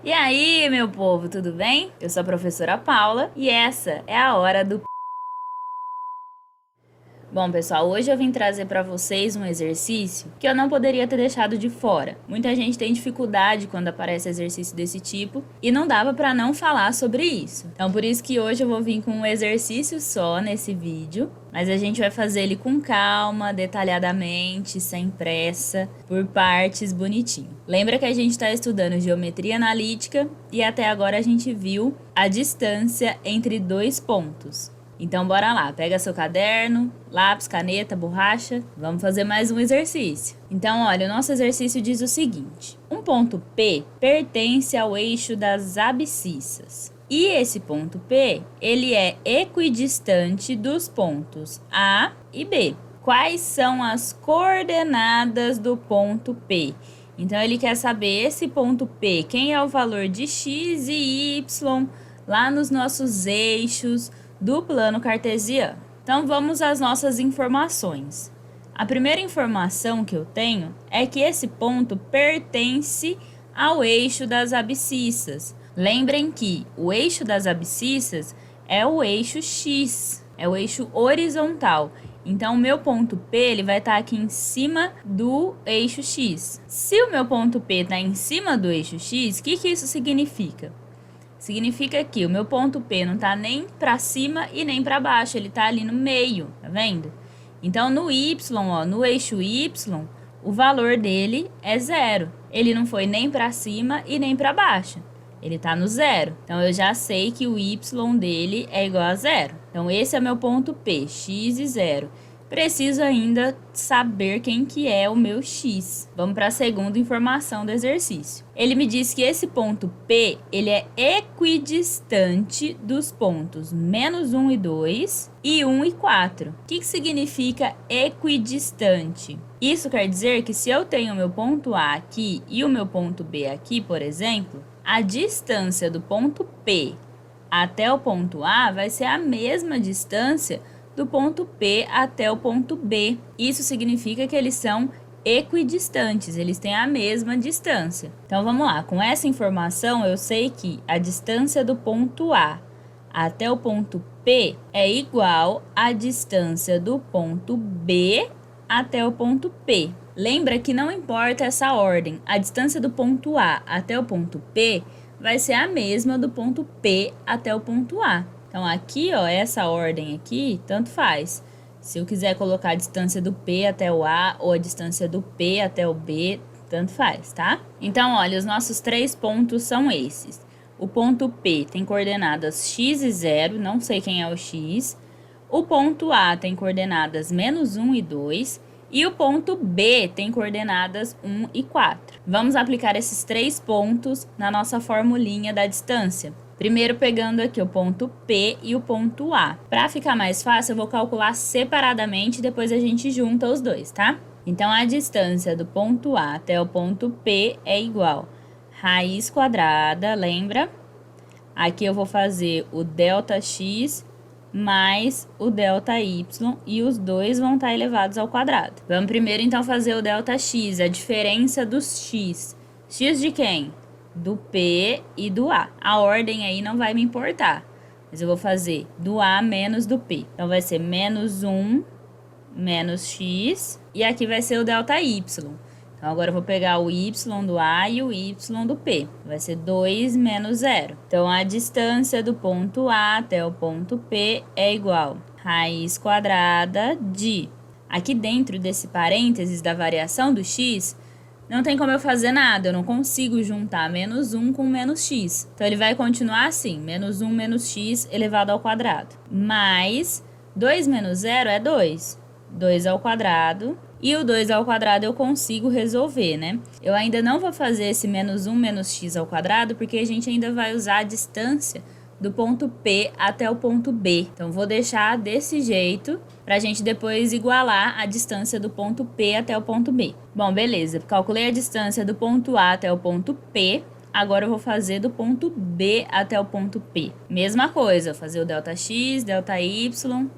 E aí, meu povo, tudo bem? Eu sou a professora Paula e essa é a hora do... Bom, pessoal, hoje eu vim trazer para vocês um exercício que eu não poderia ter deixado de fora. Muita gente tem dificuldade quando aparece exercício desse tipo e não dava para não falar sobre isso. Então, por isso que hoje eu vou vir com um exercício só nesse vídeo, mas a gente vai fazer ele com calma, detalhadamente, sem pressa, por partes, bonitinho. Lembra que a gente está estudando geometria analítica e até agora a gente viu a distância entre dois pontos. Então, bora lá, pega seu caderno, lápis, caneta, borracha, vamos fazer mais um exercício. Então, olha, o nosso exercício diz o seguinte: um ponto P pertence ao eixo das abscissas. E esse ponto P, ele é equidistante dos pontos A e B. Quais são as coordenadas do ponto P? Então, ele quer saber esse ponto P, quem é o valor de x e y lá nos nossos eixos do plano cartesiano. Então, vamos às nossas informações. A primeira informação que eu tenho é que esse ponto pertence ao eixo das abscissas. Lembrem que o eixo das abscissas é o eixo X, é o eixo horizontal. Então, o meu ponto P ele vai estar aqui em cima do eixo X. Se o meu ponto P está em cima do eixo X, o que isso significa? Significa que o meu ponto P não tá nem para cima e nem para baixo, ele tá ali no meio, tá vendo? Então, no Y, ó, no eixo Y, o valor dele é zero. Ele não foi nem para cima e nem para baixo. Ele tá no zero. Então, eu já sei que o Y dele é igual a zero. Então, esse é meu ponto P, x e zero. Preciso ainda saber quem que é o meu x. Vamos para a segunda informação do exercício. Ele me diz que esse ponto P, ele é equidistante dos pontos menos 1 e 2 e 1 e 4. O que significa equidistante? Isso quer dizer que se eu tenho o meu ponto A aqui e o meu ponto B aqui, por exemplo, a distância do ponto P até o ponto A vai ser a mesma distância do ponto P até o ponto B. Isso significa que eles são equidistantes, eles têm a mesma distância. Então, vamos lá. Com essa informação, eu sei que a distância do ponto A até o ponto P é igual à distância do ponto B até o ponto P. Lembra que não importa essa ordem. A distância do ponto A até o ponto P vai ser a mesma do ponto P até o ponto A. Então, aqui, ó, essa ordem aqui, tanto faz. Se eu quiser colocar a distância do P até o A ou a distância do P até o B, tanto faz, tá? Então, olha, os nossos três pontos são esses. O ponto P tem coordenadas x e 0, não sei quem é o x. O ponto A tem coordenadas menos 1 e 2. E o ponto B tem coordenadas 1 e 4. Vamos aplicar esses três pontos na nossa formulinha da distância. Primeiro, pegando aqui o ponto P e o ponto A. Para ficar mais fácil, eu vou calcular separadamente e depois a gente junta os dois, tá? Então, a distância do ponto A até o ponto P é igual a raiz quadrada, lembra? Aqui eu vou fazer o ΔX mais o ΔY e os dois vão estar elevados ao quadrado. Vamos primeiro, então, fazer o ΔX, a diferença dos x. X de quem? Do P e do A. A ordem aí não vai me importar, mas eu vou fazer do A menos do P. Então, vai ser menos 1 menos x e aqui vai ser o ΔY. Então, agora eu vou pegar o y do A e o y do P. Vai ser 2 menos 0. Então, a distância do ponto A até o ponto P é igual a raiz quadrada de... Aqui dentro desse parênteses da variação do x, não tem como eu fazer nada, eu não consigo juntar menos 1 com menos x. Então, ele vai continuar assim, menos 1 menos x elevado ao quadrado. Mais 2 menos 0 é 2. 2 ao quadrado. E o 2 ao quadrado eu consigo resolver, né? Eu ainda não vou fazer esse menos 1 menos x ao quadrado, porque a gente ainda vai usar a distância do ponto P até o ponto B. Então, vou deixar desse jeito para a gente depois igualar a distância do ponto P até o ponto B. Bom, beleza. Calculei a distância do ponto A até o ponto P. Agora, eu vou fazer do ponto B até o ponto P. Mesma coisa, vou fazer o ΔX, ΔY,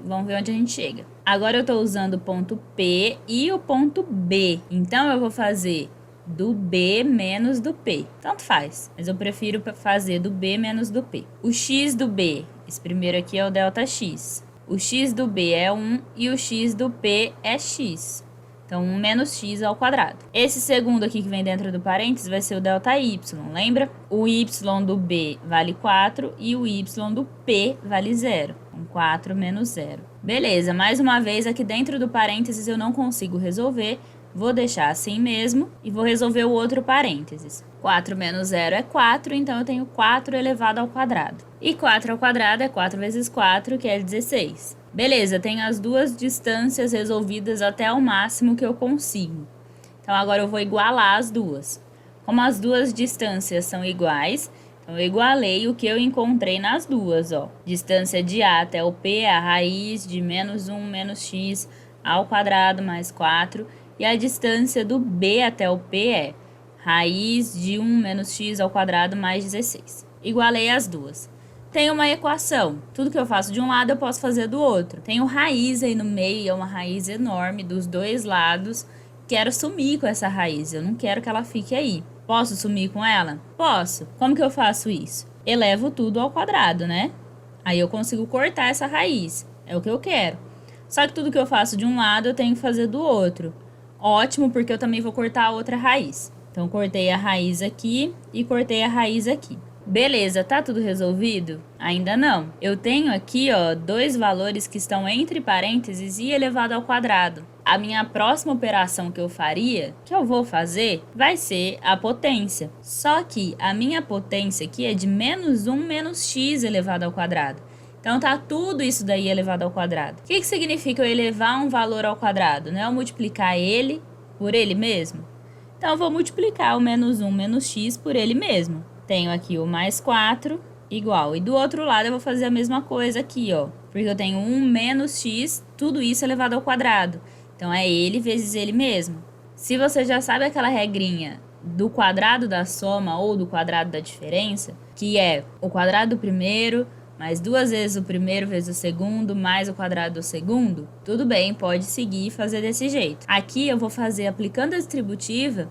vamos ver onde a gente chega. Agora, eu estou usando o ponto P e o ponto B. Então, eu vou fazer do B menos do P. Tanto faz, mas eu prefiro fazer do B menos do P. O x do B, esse primeiro aqui é o ΔX. O x do B é 1 e o x do P é x. Então, 1 menos x ao quadrado. Esse segundo aqui que vem dentro do parênteses vai ser o ΔY, lembra? O y do B vale 4 e o y do P vale 0. Então, 4 menos 0. Beleza, mais uma vez aqui dentro do parênteses eu não consigo resolver. Vou deixar assim mesmo e vou resolver o outro parênteses. 4 menos 0 é 4, então eu tenho 4 elevado ao quadrado. E 4 ao quadrado é 4 vezes 4, que é 16. Beleza, tenho as duas distâncias resolvidas até o máximo que eu consigo. Então, agora eu vou igualar as duas. Como as duas distâncias são iguais, então eu igualei o que eu encontrei nas duas, ó. Distância de A até o P é a raiz de menos 1 menos x ao quadrado mais 4. E a distância do B até o P é raiz de 1 menos x ao quadrado mais 16. Igualei as duas. Tem uma equação. Tudo que eu faço de um lado eu posso fazer do outro. Tenho raiz aí no meio, é uma raiz enorme dos dois lados. Quero sumir com essa raiz, eu não quero que ela fique aí. Posso sumir com ela? Posso. Como que eu faço isso? Elevo tudo ao quadrado, né? Aí eu consigo cortar essa raiz. É o que eu quero. Só que tudo que eu faço de um lado eu tenho que fazer do outro. Ótimo, porque eu também vou cortar a outra raiz. Então, cortei a raiz aqui e cortei a raiz aqui. Beleza, tá tudo resolvido? Ainda não. Eu tenho aqui, ó, dois valores que estão entre parênteses e elevado ao quadrado. A minha próxima operação que eu faria, que eu vou fazer, vai ser a potência. Só que a minha potência aqui é de menos 1 menos x elevado ao quadrado. Então, tá tudo isso daí elevado ao quadrado. O que significa eu elevar um valor ao quadrado? Não é eu multiplicar ele por ele mesmo? Então, eu vou multiplicar o menos 1 menos x por ele mesmo. Tenho aqui o mais 4 igual. E do outro lado eu vou fazer a mesma coisa aqui, ó. Porque eu tenho 1 menos x, tudo isso elevado ao quadrado. Então, é ele vezes ele mesmo. Se você já sabe aquela regrinha do quadrado da soma ou do quadrado da diferença, que é o quadrado do primeiro mais 2 vezes o primeiro vezes o segundo, mais o quadrado do segundo, tudo bem, pode seguir e fazer desse jeito. Aqui eu vou fazer aplicando a distributiva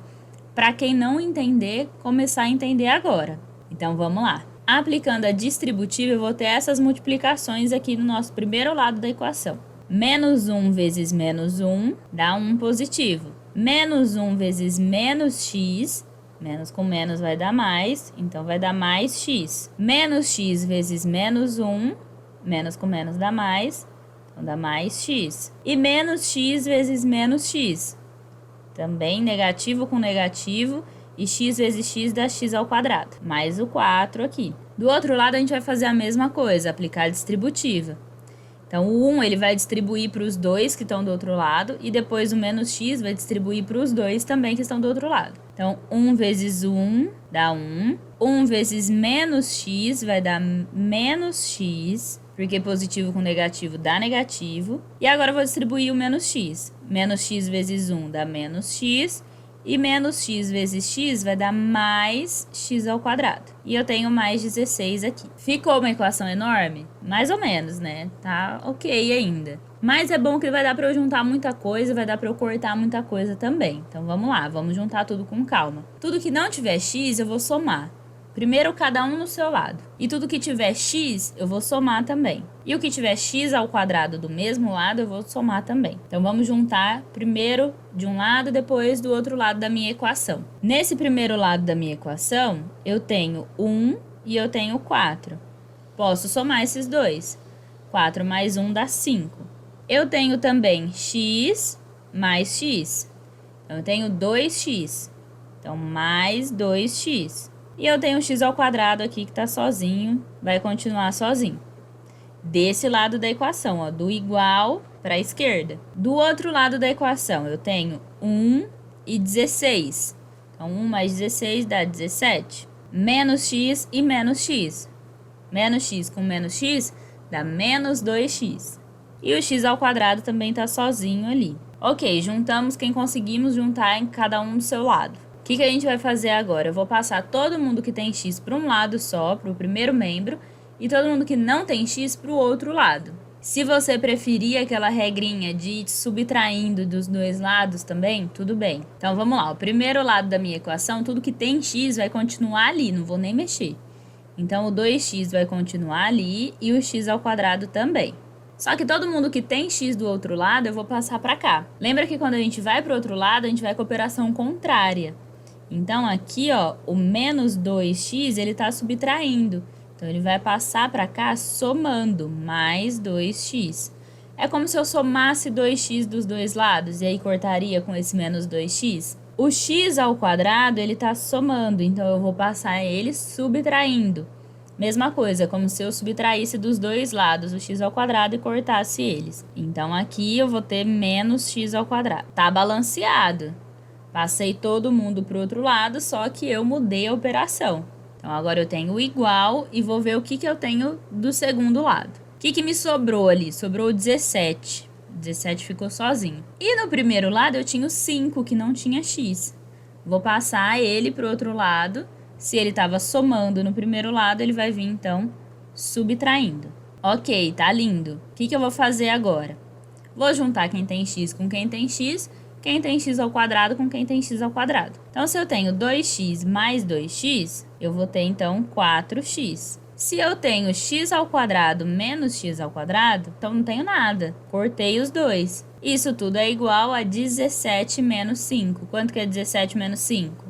para quem não entender, começar a entender agora. Então, vamos lá. Aplicando a distributiva, eu vou ter essas multiplicações aqui no nosso primeiro lado da equação. Menos 1 vezes menos 1 dá 1 positivo. Menos 1 vezes menos x, menos com menos vai dar mais, então vai dar mais x. Menos x vezes menos 1, menos com menos dá mais, então dá mais x. E menos x vezes menos x. Também negativo com negativo, e x vezes x dá x ao quadrado, mais o 4 aqui. Do outro lado, a gente vai fazer a mesma coisa, aplicar a distributiva. Então, o 1 ele vai distribuir para os dois que estão do outro lado, e depois o menos x vai distribuir para os dois também que estão do outro lado. Então, 1 vezes 1 dá 1. 1 vezes menos x vai dar menos x, porque positivo com negativo dá negativo. E agora eu vou distribuir o menos x. Menos x vezes 1 dá menos x. E menos x vezes x vai dar mais x ao quadrado. E eu tenho mais 16 aqui. Ficou uma equação enorme? Mais ou menos, né? Tá ok ainda. Mas é bom que vai dar para eu juntar muita coisa, vai dar para eu cortar muita coisa também. Então vamos lá, vamos juntar tudo com calma. Tudo que não tiver x eu vou somar. Primeiro cada um no seu lado. E tudo que tiver x, eu vou somar também. E o que tiver x ao quadrado do mesmo lado, eu vou somar também. Então, vamos juntar primeiro de um lado, depois do outro lado da minha equação. Nesse primeiro lado da minha equação, eu tenho 1 e eu tenho 4. Posso somar esses dois. 4 mais 1 dá 5. Eu tenho também x mais x. Então, eu tenho 2x. Então, mais 2x. E eu tenho x ao quadrado aqui que está sozinho, vai continuar sozinho. Desse lado da equação, ó, do igual para a esquerda. Do outro lado da equação, eu tenho 1 e 16. Então, 1 mais 16 dá 17. Menos x e menos x. Menos x com menos x dá menos 2x. E o x ao quadrado também está sozinho ali. Ok, juntamos quem conseguimos juntar em cada um do seu lado. O que a gente vai fazer agora? Eu vou passar todo mundo que tem x para um lado só, para o primeiro membro, e todo mundo que não tem x para o outro lado. Se você preferir aquela regrinha de ir subtraindo dos dois lados também, tudo bem. Então vamos lá, o primeiro lado da minha equação, tudo que tem x vai continuar ali, não vou nem mexer. Então o 2x vai continuar ali e o x ao quadrado também. Só que todo mundo que tem x do outro lado, eu vou passar para cá. Lembra que quando a gente vai para o outro lado, a gente vai com a operação contrária. Então aqui, ó, o menos 2x, ele está subtraindo. Então, ele vai passar para cá somando, mais 2x. É como se eu somasse 2x dos dois lados, e aí cortaria com esse menos 2x. O x ao quadrado, ele está somando, então eu vou passar ele subtraindo. Mesma coisa, como se eu subtraísse dos dois lados o x ao quadrado e cortasse eles. Então, aqui eu vou ter menos x ao quadrado. Tá balanceado. Passei todo mundo para o outro lado, só que eu mudei a operação. Então, agora eu tenho igual e vou ver o que eu tenho do segundo lado. O que me sobrou ali? Sobrou 17. 17 ficou sozinho. E no primeiro lado eu tinha o 5, que não tinha x. Vou passar ele para o outro lado. Se ele estava somando no primeiro lado, ele vai vir, então, subtraindo. Ok, tá lindo. O que eu vou fazer agora? Vou juntar quem tem x com quem tem x ao quadrado com quem tem x ao quadrado. Então, se eu tenho 2x mais 2x, eu vou ter, então, 4x. Se eu tenho x ao quadrado menos x ao quadrado, então não tenho nada. Cortei os dois. Isso tudo é igual a 17 menos 5. Quanto que é 17 menos 5?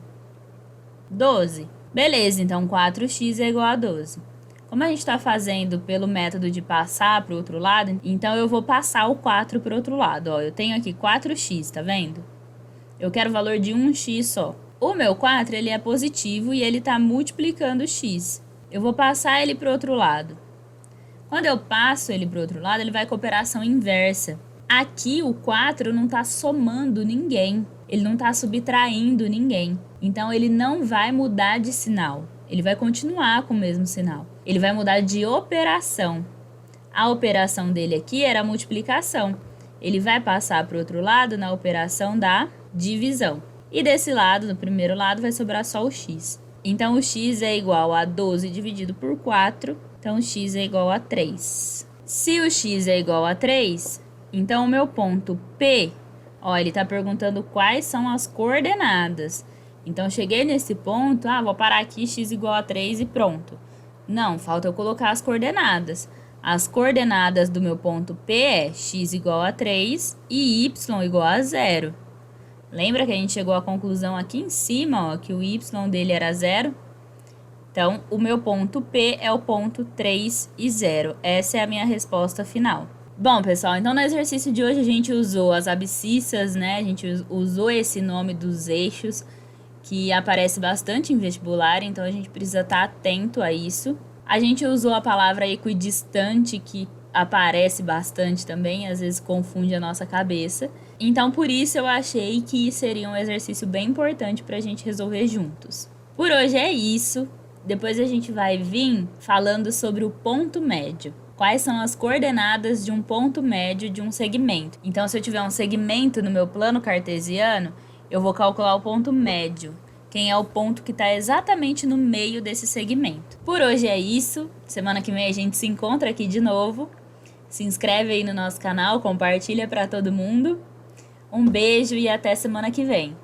12. Beleza, então 4x é igual a 12. Como a gente está fazendo pelo método de passar para o outro lado, então eu vou passar o 4 para o outro lado. Ó, eu tenho aqui 4x, tá vendo? Eu quero o valor de 1x só. O meu 4, ele é positivo e ele está multiplicando o x. Eu vou passar ele para o outro lado. Quando eu passo ele para o outro lado, ele vai com operação inversa. Aqui o 4 não está somando ninguém. Ele não está subtraindo ninguém. Então, ele não vai mudar de sinal. Ele vai continuar com o mesmo sinal. Ele vai mudar de operação. A operação dele aqui era a multiplicação. Ele vai passar para o outro lado na operação da divisão. E desse lado, no primeiro lado, vai sobrar só o x. Então, o x é igual a 12 dividido por 4. Então, o x é igual a 3. Se o x é igual a 3, então o meu ponto P, ó, ele está perguntando quais são as coordenadas. Então, cheguei nesse ponto, vou parar aqui, x igual a 3 e pronto. Não, falta eu colocar as coordenadas. As coordenadas do meu ponto P é x igual a 3 e y igual a 0. Lembra que a gente chegou à conclusão aqui em cima, ó, que o y dele era 0? Então, o meu ponto P é o ponto 3 e 0. Essa é a minha resposta final. Bom, pessoal, então no exercício de hoje a gente usou as abscissas, né? A gente usou esse nome dos eixos, que aparece bastante em vestibular, então a gente precisa estar atento a isso. A gente usou a palavra equidistante, que aparece bastante também, às vezes confunde a nossa cabeça. Então, por isso eu achei que seria um exercício bem importante para a gente resolver juntos. Por hoje é isso. Depois a gente vai vir falando sobre o ponto médio. Quais são as coordenadas de um ponto médio de um segmento. Então, se eu tiver um segmento no meu plano cartesiano, eu vou calcular o ponto médio. Quem é o ponto que está exatamente no meio desse segmento. Por hoje é isso. Semana que vem a gente se encontra aqui de novo. Se inscreve aí no nosso canal, compartilha para todo mundo. Um beijo e até semana que vem.